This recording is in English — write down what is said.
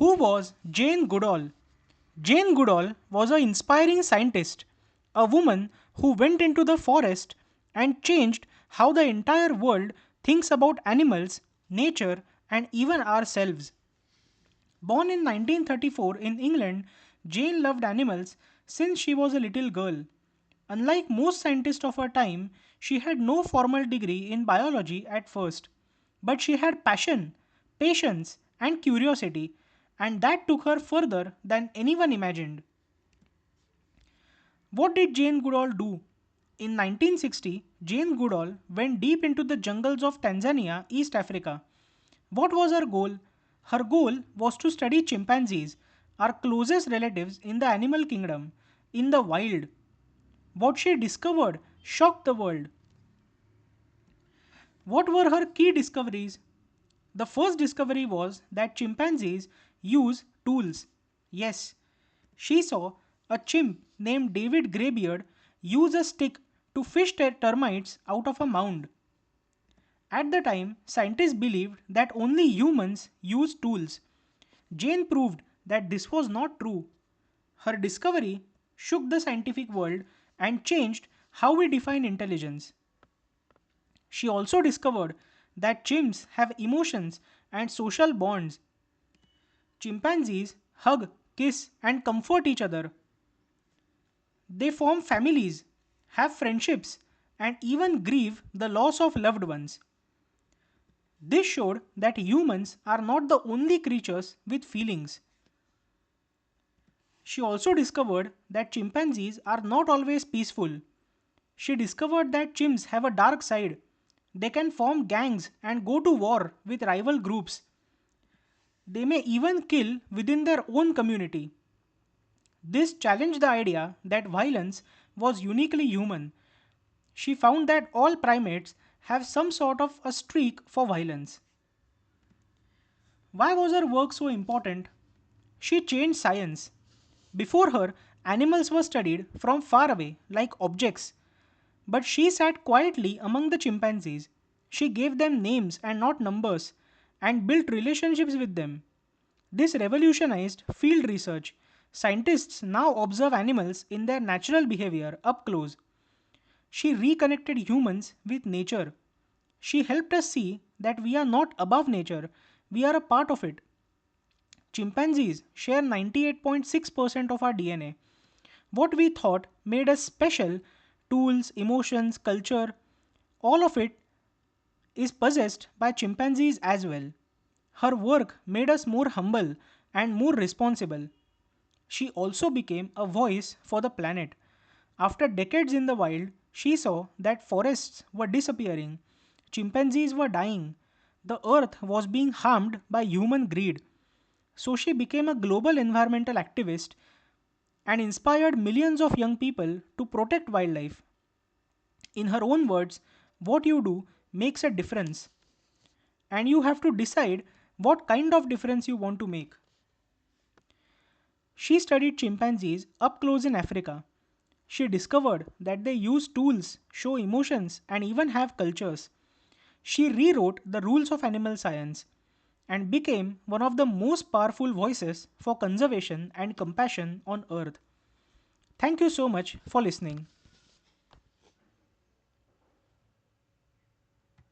Who was Jane Goodall? Jane Goodall was an inspiring scientist, a woman who went into the forest and changed how the entire world thinks about animals, nature, and even ourselves. Born in 1934 in England, Jane loved animals since she was a little girl. Unlike most scientists of her time, she had no formal degree in biology at first, but she had passion, patience, and curiosity, and that took her further than anyone imagined. What did Jane Goodall do? In 1960, Jane Goodall went deep into the jungles of Tanzania, East Africa. What was her goal? Her goal was to study chimpanzees, our closest relatives in the animal kingdom, in the wild. What she discovered shocked the world. What were her key discoveries? The first discovery was that chimpanzees use tools. Yes, she saw a chimp named David Greybeard use a stick to fish termites out of a mound. At the time, scientists believed that only humans use tools. Jane proved that this was not true. Her discovery shook the scientific world and changed how we define intelligence. She also discovered that chimps have emotions and social bonds. Chimpanzees hug, kiss, and comfort each other. They form families, have friendships, and even grieve the loss of loved ones. This showed that humans are not the only creatures with feelings. She also discovered that chimpanzees are not always peaceful. She discovered that chimps have a dark side. They can form gangs and go to war with rival groups. They may even kill within their own community. This challenged the idea that violence was uniquely human. She found that all primates have some sort of a streak for violence. Why was her work so important? She changed science. Before her, animals were studied from far away, like objects. But she sat quietly among the chimpanzees. She gave them names and not numbers, and built relationships with them. This revolutionized field research. Scientists now observe animals in their natural behavior up close. She reconnected humans with nature. She helped us see that we are not above nature, we are a part of it. Chimpanzees share 98.6% of our DNA. What we thought made us special, tools, emotions, culture, all of it is possessed by chimpanzees as well. Her work made us more humble and more responsible. She also became a voice for the planet. After decades in the wild, she saw that forests were disappearing, chimpanzees were dying, the earth was being harmed by human greed. So she became a global environmental activist and inspired millions of young people to protect wildlife. In her own words, what you do makes a difference, and you have to decide what kind of difference you want to make. She studied chimpanzees up close in Africa. She discovered that they use tools, show emotions, and even have cultures. She rewrote the rules of animal science and became one of the most powerful voices for conservation and compassion on Earth. Thank you so much for listening.